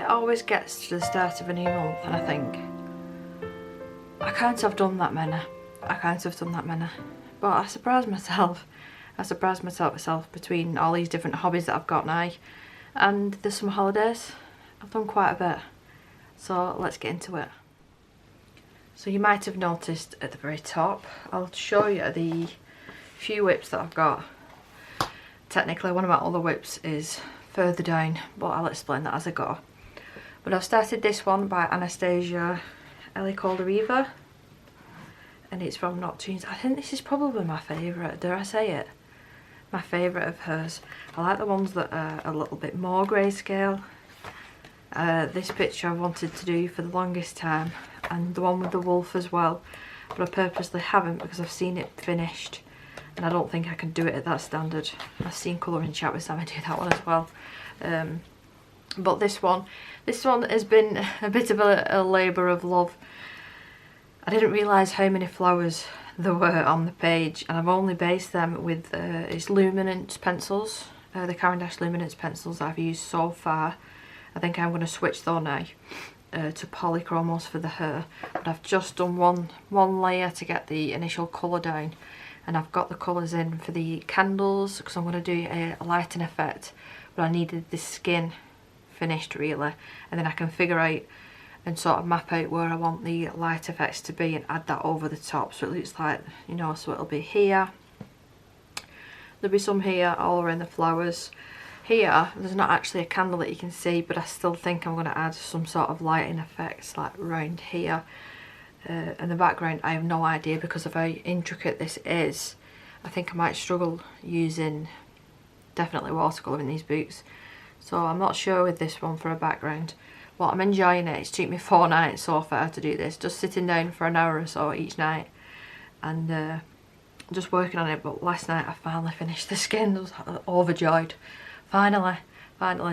always gets to the start of a new month and I think, I can't have done that many. I can't have done that many. But I surprise myself. I surprise myself between all these different hobbies that I've got now and the summer holidays. I've done quite a bit. So let's get into it. So you might have noticed at the very top, I'll show you the few whips that I've got. Technically one of my other whips is further down, but I'll explain that as I go. But I've started this one by Anastasia, Ellie called Riva, and it's from Noctunes. I think this is probably my favourite, dare I say it? My favourite of hers. I like the ones that are a little bit more grayscale. This picture I wanted to do for the longest time, and the one with the wolf as well, but I purposely haven't because I've seen it finished and I don't think I can do it at that standard. I've seen Colouring Chat with Sammy do that one as well. But this one has been a bit of a labour of love. I didn't realise how many flowers there were on the page, and I've only based them with its luminance pencils, the Caran d'Ache luminance pencils that I've used so far. I think I'm going to switch though now to polychromos for the hair, but I've just done one layer to get the initial colour down, and I've got the colours in for the candles because I'm going to do a lighting effect, but I needed the skin finished really, and then I can figure out and sort of map out where I want the light effects to be and add that over the top so it looks like, you know, so it'll be here, there'll be some here all around the flowers. Here there's not actually a candle that you can see, but I still think I'm going to add some sort of lighting effects like around here. And the background I have no idea because of how intricate this is. I think I might struggle using definitely watercolour in these books, so I'm not sure with this one for a background. Well, I'm enjoying it. It's took me 4 nights so far to do this, just sitting down for an hour or so each night and just working on it. But last night I finally finished the skin. I was overjoyed. Finally,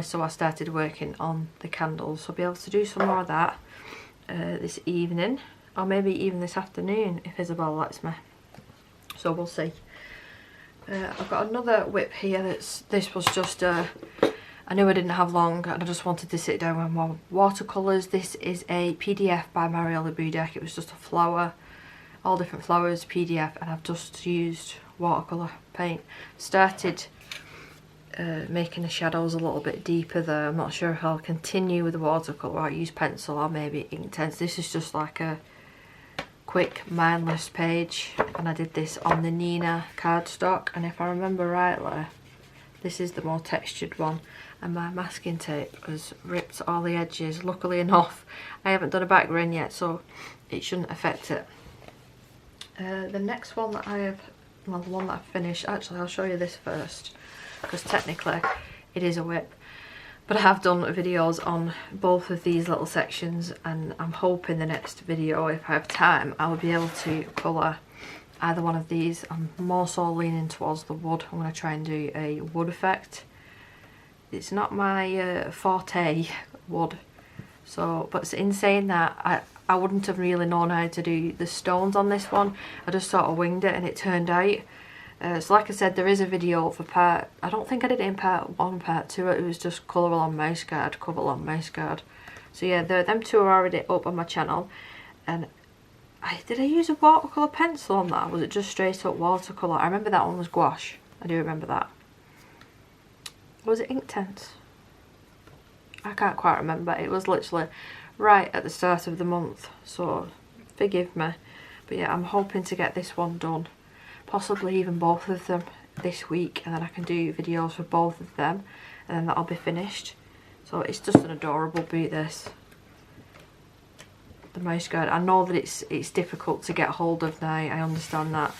so I started working on the candles. So I'll be able to do some more of that this evening, or maybe even this afternoon if Isabel lets me. So we'll see. I've got another whip here this was just I knew I didn't have long and I just wanted to sit down with more watercolours. This is a PDF by Mariella Budek. It was just a flower, all different flowers PDF, and I've just used watercolour paint. Started making the shadows a little bit deeper there. I'm not sure if I'll continue with the watercolour or use pencil or maybe Inktense. This is just like a quick mindless page, and I did this on the Nina cardstock, and if I remember rightly this is the more textured one, and my masking tape has ripped all the edges. Luckily enough I haven't done a background yet, so it shouldn't affect it. The next one that I have, well, the one that I've finished, actually I'll show you this first because technically it is a whip, but I have done videos on both of these little sections, and I'm hoping the next video, if I have time, I'll be able to colour either one of these. I'm more so leaning towards the wood. I'm going to try and do a wood effect. It's not my forte, wood, so, but in saying that, I wouldn't have really known how to do the stones on this one. I just sort of winged it and it turned out. So like I said, there is a video for part, I don't think I did it in part 1, part 2, it was just colour along mouse guard, cover along mouse guard. So yeah, them two are already up on my channel. And did I use a watercolour pencil on that, or was it just straight up watercolour? I remember that one was gouache, I do remember that. Or was it Inktense? I can't quite remember, it was literally right at the start of the month, so forgive me. But yeah, I'm hoping to get this one done, possibly even both of them this week, and then I can do videos for both of them, and then that'll be finished. So it's just an adorable boot, this. The mouse guard. I know that it's difficult to get hold of now, I understand that.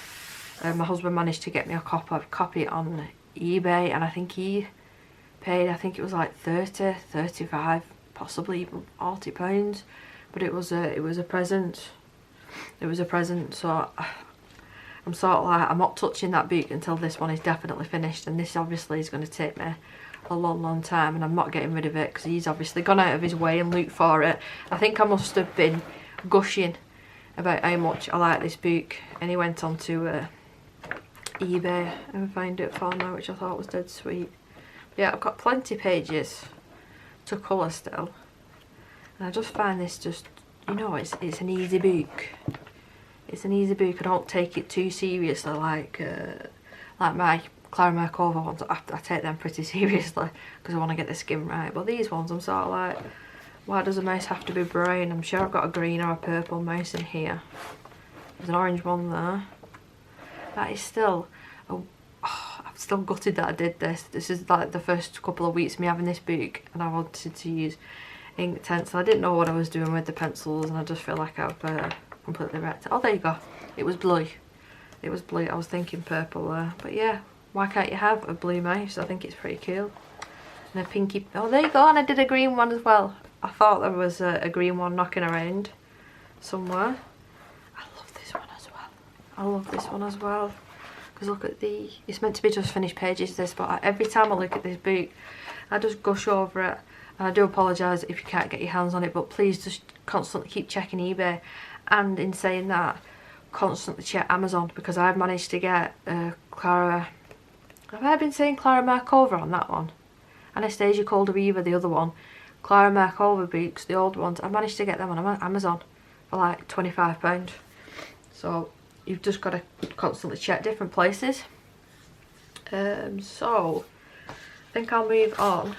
My husband managed to get me a copy on eBay, and I think he paid, I think it was like 30, 35, possibly even £40, but it was a present. It was a present, so I'm sort of like, I'm not touching that book until this one is definitely finished, and this obviously is going to take me a long time, and I'm not getting rid of it because he's obviously gone out of his way and looked for it. I think I must have been gushing about how much I like this book, and he went on to eBay and found it for now, which I thought was dead sweet. But yeah, I've got plenty pages to colour still. And I just find this just, you know, it's an easy book. It's an easy book. I don't take it too seriously like my Clara Markova ones. I take them pretty seriously because I want to get the skin right. But these ones, I'm sort of like, why does a mouse have to be brown? I'm sure I've got a green or a purple mouse in here. There's an orange one there. That is still, I'm still gutted that I did this. This is like the first couple of weeks of me having this book, and I wanted to use ink pencil. I didn't know what I was doing with the pencils, and I just feel like I've completely wrecked it. Oh, there you go. It was blue. It was blue. I was thinking purple there. But yeah, why can't you have a blue mouse? I think it's pretty cool. And a pinky. Oh, there you go. And I did a green one as well. I thought there was a green one knocking around somewhere. I love this one as well. I love this one as well. Because look at it's meant to be just finished pages, this, but every time I look at this book, I just gush over it. And I do apologise if you can't get your hands on it, but please just constantly keep checking eBay. And in saying that, constantly check Amazon, because I've managed to get Clara... Have I been saying Clara Markova on that one? Anastasia called Riva, the other one. Clara Markova books, the old ones. I managed to get them on Amazon for like £25. So you've just got to constantly check different places. So I think I'll move on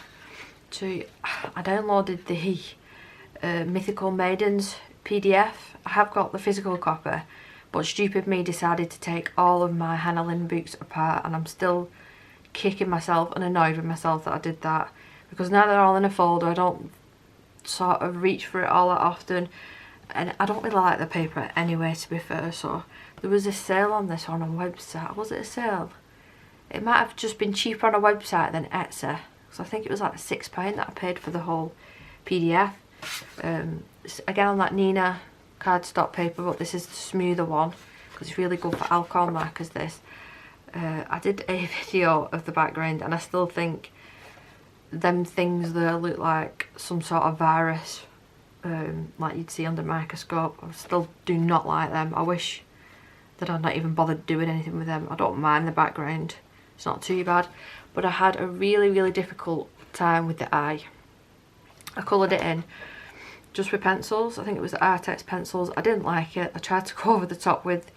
to... I downloaded the Mythical Maidens PDF. I have got the physical copy, but stupid me decided to take all of my Hannah Lynn books apart, and I'm still kicking myself and annoyed with myself that I did that, because now they're all in a folder. I don't sort of reach for it all that often, and I don't really like the paper anyway, to be fair. So there was a sale on this on a website. Was it a sale? It might have just been cheaper on a website than Etsy, so I think it was like £6 that I paid for the whole PDF. Again on that Nina cardstock paper, but this is the smoother one because it's really good for alcohol markers, this. I did a video of the background, and I still think them things there look like some sort of virus, like you'd see under a microscope. I still do not like them. I wish that I'd not even bothered doing anything with them. I don't mind the background, it's not too bad, but I had a really difficult time with the eye. I coloured it in just with pencils. I think it was the Artex pencils. I didn't like it. I tried to go over the top with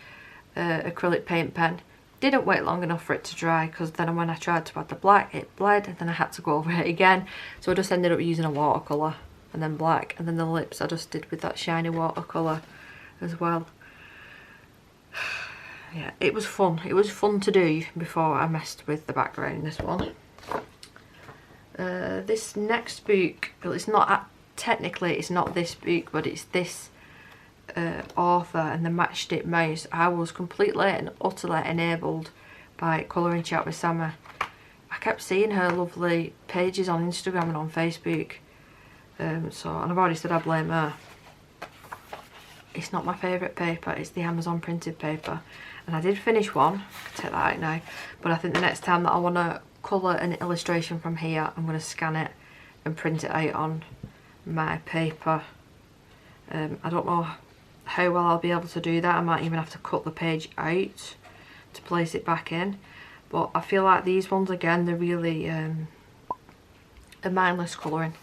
acrylic paint pen. Didn't wait long enough for it to dry, because then when I tried to add the black, it bled, and then I had to go over it again. So I just ended up using a watercolour and then black, and then the lips I just did with that shiny watercolour as well. Yeah, it was fun. It was fun to do before I messed with the background in this one. This next book, well, it's not technically it's not this book, but it's this author and the matchstick mouse. I was completely and utterly enabled by Colouring Chat with Sammy. I kept seeing her lovely pages on Instagram and on Facebook, and I've already said I blame her. It's not my favourite paper, it's the Amazon printed paper, and I did finish one. I can take that out now, but I think the next time that I want to colour an illustration from here, I'm going to scan it and print it out on my paper. I don't know how well I'll be able to do that. I might even have to cut the page out to place it back in, but I feel like these ones again, they're really a mindless colouring,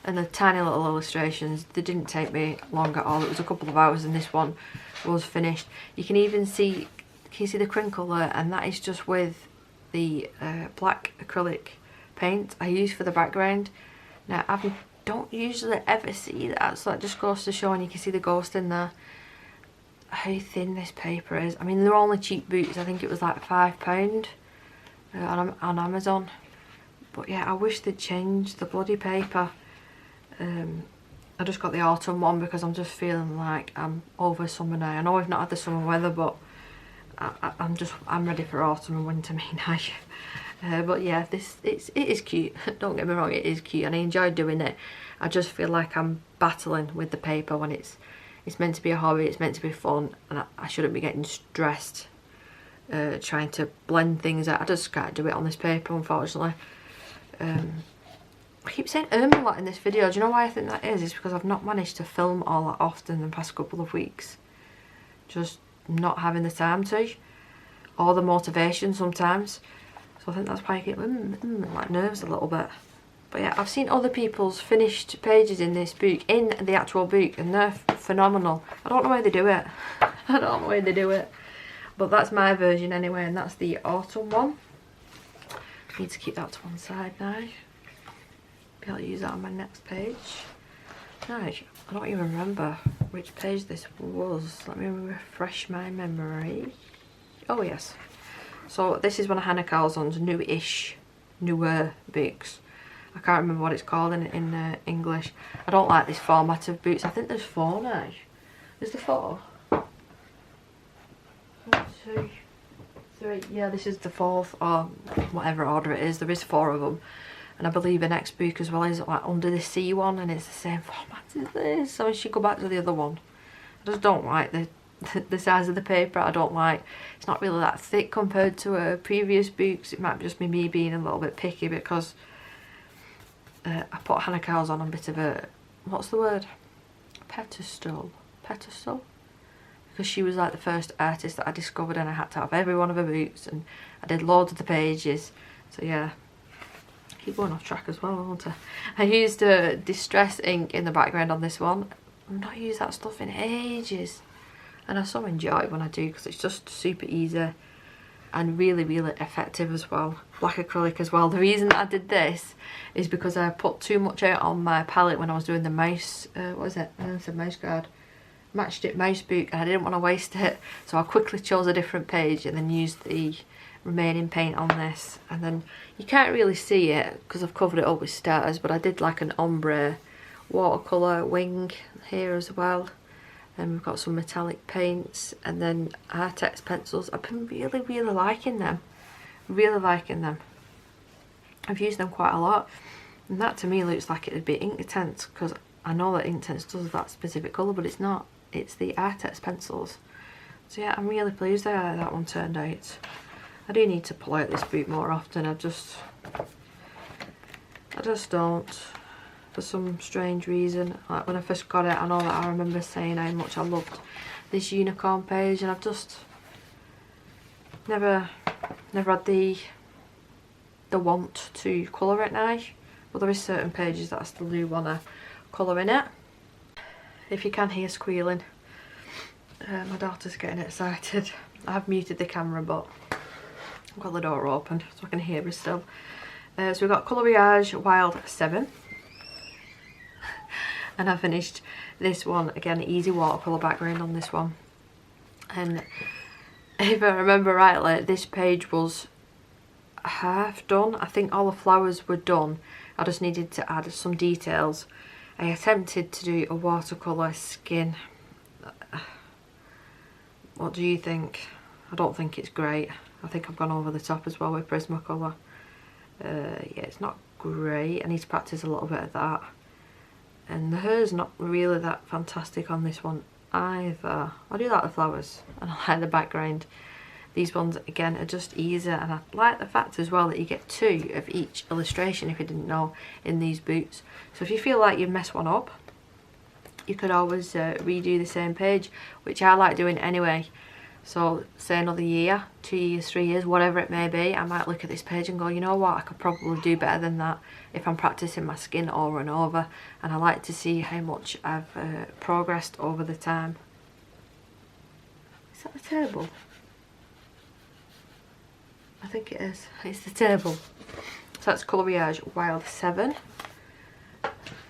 and the tiny little illustrations, they didn't take me long at all. It was a couple of hours and this one was finished. You can even see, can you see the crinkle there? And that is just with the black acrylic paint I use for the background. Now I don't usually ever see that, so that just goes to show, and you can see the ghost in there, how thin this paper is. I mean, they're only cheap boots. I think it was like £5 on Amazon, but yeah, I wish they'd changed the bloody paper. I just got the autumn one because I'm just feeling like I'm over summer now. I know we've not had the summer weather, but I'm ready for autumn and winter me now. But yeah, it is cute. Don't get me wrong, it is cute, and I enjoy doing it. I just feel like I'm battling with the paper when it's meant to be a hobby, it's meant to be fun, and I shouldn't be getting stressed trying to blend things out. I just can't do it on this paper, unfortunately. I keep saying a lot in this video. Do you know why I think that is? It's because I've not managed to film all that often in the past couple of weeks. Just not having the time to, or the motivation sometimes. So I think that's why I get like nerves a little bit. But yeah, I've seen other people's finished pages in this book, in the actual book, and they're phenomenal. I don't know why they do it. I don't know why they do it. But that's my version anyway, and that's the autumn one. Need to keep that to one side now. Be able to use that on my next page. Right, I don't even remember which page this was. Let me refresh my memory. Oh yes. So this is one of Hannah Karlzon's newer books. I can't remember what it's called in English. I don't like this format of books. I think there's 4 now. Is there 4? 1, 2, 3. Yeah, this is the 4th, or whatever order it is. There is 4 of them. And I believe the next book as well is like Under the Sea one, and it's the same format as this. So I should go back to the other one. I just don't like the size of the paper. I don't like, it's not really that thick compared to previous books. It might just be me being a little bit picky because I put Hannah Karlzon on a bit of a, what's the word? Pedestal. Because she was like the first artist that I discovered, and I had to have every one of her books, and I did loads of the pages. So yeah, keep going off track as well, won't I? I used distress ink in the background on this one. I've not used that stuff in ages, and I so enjoy it when I do because it's just super easy and really effective as well. Black acrylic as well. The reason that I did this is because I put too much out on my palette when I was doing the mouse, what was it? I said mouse guard. Matched it mouse book, and I didn't want to waste it, so I quickly chose a different page and then used the remaining paint on this. And then you can't really see it because I've covered it up with stars, but I did like an ombre watercolor wing here as well. And we've got some metallic paints, and then Artex pencils. I've been really liking them. Really liking them. I've used them quite a lot, and that to me looks like it'd be Inktense, because I know that Inktense does that specific colour, but it's not. It's the Artex pencils. So yeah, I'm really pleased with how that one turned out. I do need to pull out this boot more often. I just don't, for some strange reason. Like when I first got it, I know that I remember saying how much I loved this unicorn page, and I've just never had the want to colour it now. But there is certain pages that I still do want to colour in it. If you can hear squealing, my daughter's getting excited. I have muted the camera, but I've got the door open so I can hear her still. So we've got Coloriage Wild 7. And I finished this one, again, easy watercolour background on this one. And if I remember rightly, this page was half done. I think all the flowers were done. I just needed to add some details. I attempted to do a watercolour skin. What do you think? I don't think it's great. I think I've gone over the top as well with Prismacolor. Yeah, it's not great. I need to practice a little bit of that. And the hair's not really that fantastic on this one either. I do like the flowers and I like the background. These ones again are just easier, and I like the fact as well that you get 2 of each illustration, if you didn't know, in these boots. So if you feel like you've messed one up, you could always redo the same page, which I like doing anyway. So say another year, 2 years, 3 years, whatever it may be, I might look at this page and go, you know what, I could probably do better than that if I'm practicing my skin over and over. And I like to see how much I've progressed over the time. Is that the table? I think it is. It's the table. So that's Coloriage Wild 7.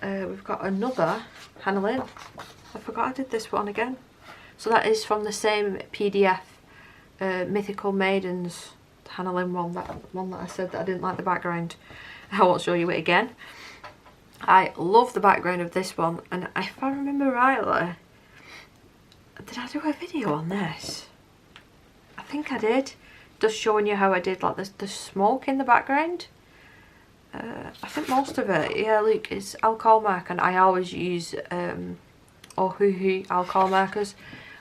We've got another Hannah Lynn. I forgot I did this one again. So that is from the same PDF, Mythical Maidens Hannah Lynn one. That one that I said that I didn't like the background. I won't show you it again. I love the background of this one, and if I remember rightly, did I do a video on this? I think I did. Just showing you how I did like the smoke in the background. I think most of it, yeah, look, it's alcohol marker, and I always use Ohuhu alcohol markers.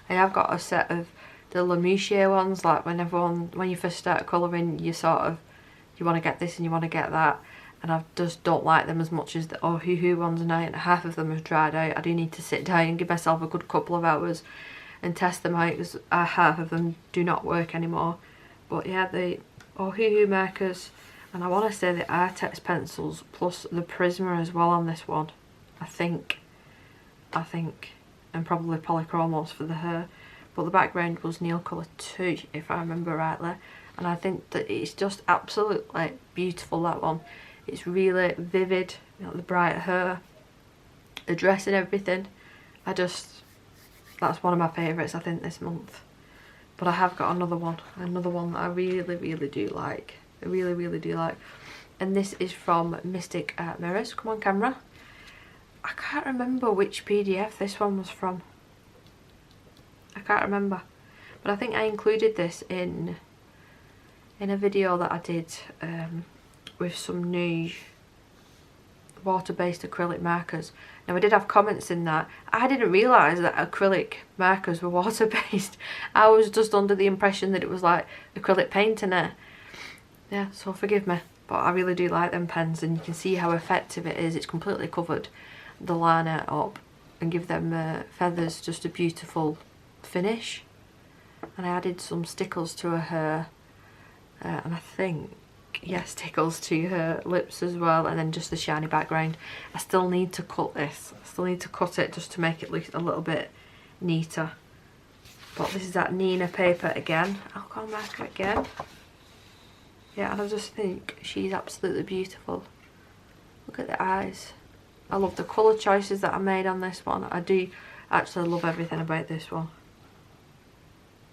I have got a set of the La Mouchier ones, like when you first start colouring, you you want to get this and you want to get that, and I just don't like them as much as the Ohuhu ones now, and half of them have dried out. I do need to sit down and give myself a good couple of hours and test them out, because half of them do not work anymore. But yeah, the Ohuhu markers And I want to say the Artex pencils plus the Prisma as well on this one. I think. And probably Polychromos for the hair. But the background was Neil Colour 2, if I remember rightly. And I think that it's just absolutely beautiful, that one. It's really vivid, you know, the bright hair, the dress and everything. That's one of my favourites, I think, this month. But I have got another one that I really do like. I really do like. And this is from Mystic Art Mirrors. Come on, camera. I can't remember which PDF this one was from. I can't remember. But I think I included this in a video that I did with some new water-based acrylic markers. Now I did have comments in that. I didn't realise that acrylic markers were water-based. I was just under the impression that it was like acrylic paint in it. Yeah, so forgive me. But I really do like them pens, and you can see how effective it is. It's completely covered the liner up and give them feathers just a beautiful finish. And I added some stickles to her hair, and I think, yes, stickles to her lips as well, and then just the shiny background. I still need to cut this. I still need to cut it just to make it look a little bit neater. But this is that Nina paper again, alcohol marker again. Yeah, and I just think she's absolutely beautiful. Look at the eyes. I love the colour choices that I made on this one. I do actually love everything about this one.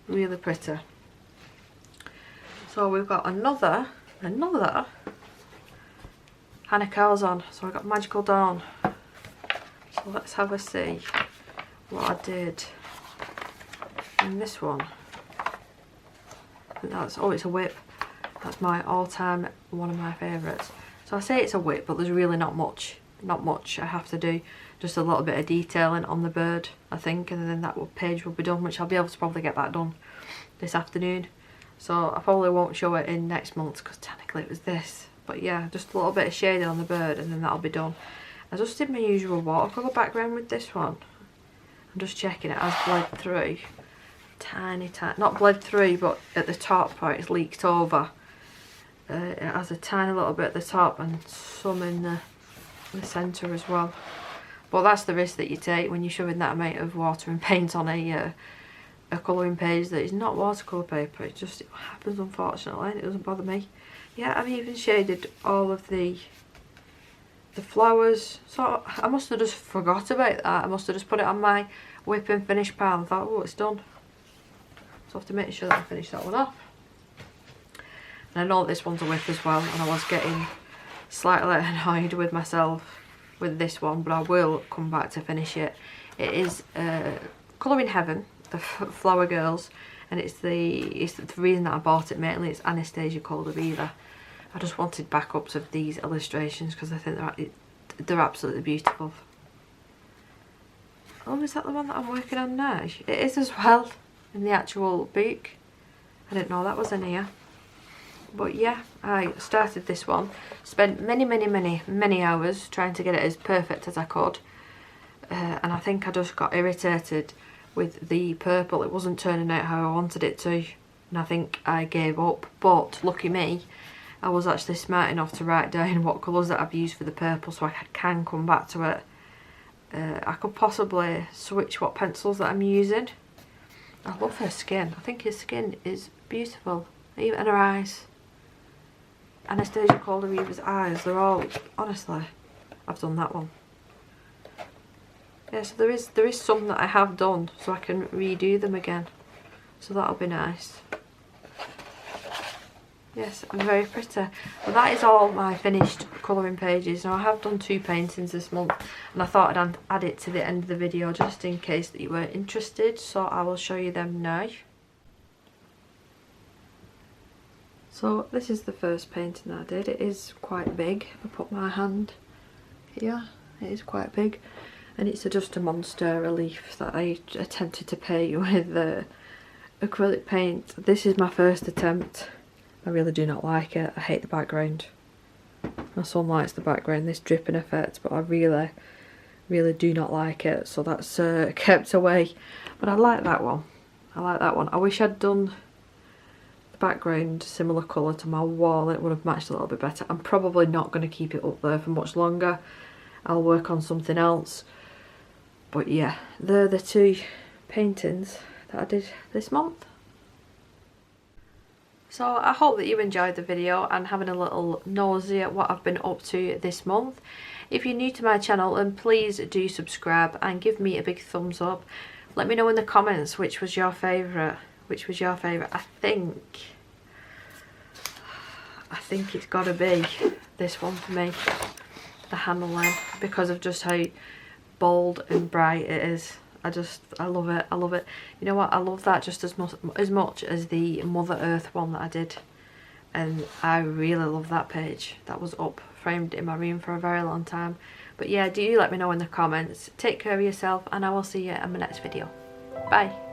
Really pretty. So we've got another Hannah Karlzon. So I got Magical Dawn. So let's have a see what I did in this one. That's, oh, it's a whip. That's my all-time, one of my favourites. So I say it's a whip, but there's really not much I have to do. Just a little bit of detailing on the bird, I think, and then that page will be done, which I'll be able to probably get that done this afternoon. So I probably won't show it in next month because technically it was this. But yeah, just a little bit of shading on the bird and then that'll be done. I just did my usual watercolour background with this one. I'm just checking it has bled through. Tiny, not bled through, but at the top where it's leaked over. It has a tiny little bit at the top and some in the centre as well. But that's the risk that you take when you're shoving that amount of water and paint on a colouring page that is not watercolour paper. It happens, unfortunately, and it doesn't bother me. Yeah, I've even shaded all of the flowers. So I must have just forgot about that. I must have just put it on my whip and finish pile and thought, oh, it's done. So I have to make sure that I finish that one off. And I know this one's a whip as well, and I was getting slightly annoyed with myself with this one, but I will come back to finish it. It is Colour in Heaven, the Flower Girls, and it's the reason that I bought it mainly. It's Anastasia called Riva. I just wanted backups of these illustrations because I think they're absolutely beautiful. Oh, is that the one that I'm working on now? It is as well, in the actual book. I didn't know that was in here. But yeah, I started this one, spent many hours trying to get it as perfect as I could, and I think I just got irritated with the purple. It wasn't turning out how I wanted it to, and I think I gave up. But lucky me, I was actually smart enough to write down what colours that I've used for the purple, so I can come back to it. I could possibly switch what pencils that I'm using. I love her skin. I think her skin is beautiful, and her eyes. Anastasia called Riva's eyes, they're all, honestly, I've done that one. Yeah, so there is some that I have done, so I can redo them again. So that'll be nice. Yes, very pretty. But that is all my finished colouring pages. Now I have done 2 paintings this month, and I thought I'd add it to the end of the video just in case that you were interested, so I will show you them now. So this is the first painting that I did. It is quite big. If I put my hand here, it is quite big, and it's just a monster relief that I attempted to paint with acrylic paint. This is my first attempt. I really do not like it. I hate the background. My son likes the background, this dripping effect, but I really do not like it, so that's kept away. But I like that one. I like that one. I wish I'd done the background similar colour to my wall, it would have matched a little bit better. I'm probably not going to keep it up there for much longer. I'll work on something else. But yeah, they're the two paintings that I did this month. So I hope that you enjoyed the video and having a little nosy at what I've been up to this month. If you're new to my channel, then please do subscribe and give me a big thumbs up. Let me know in the comments which was your favourite. Which was your favourite? I think it's got to be this one for me, the Hamelin, because of just how bold and bright it is. I love it. I love it. You know what? I love that just as much as the Mother Earth one that I did, and I really love that page. That was up framed in my room for a very long time. But yeah, do let me know in the comments. Take care of yourself, and I will see you in my next video. Bye.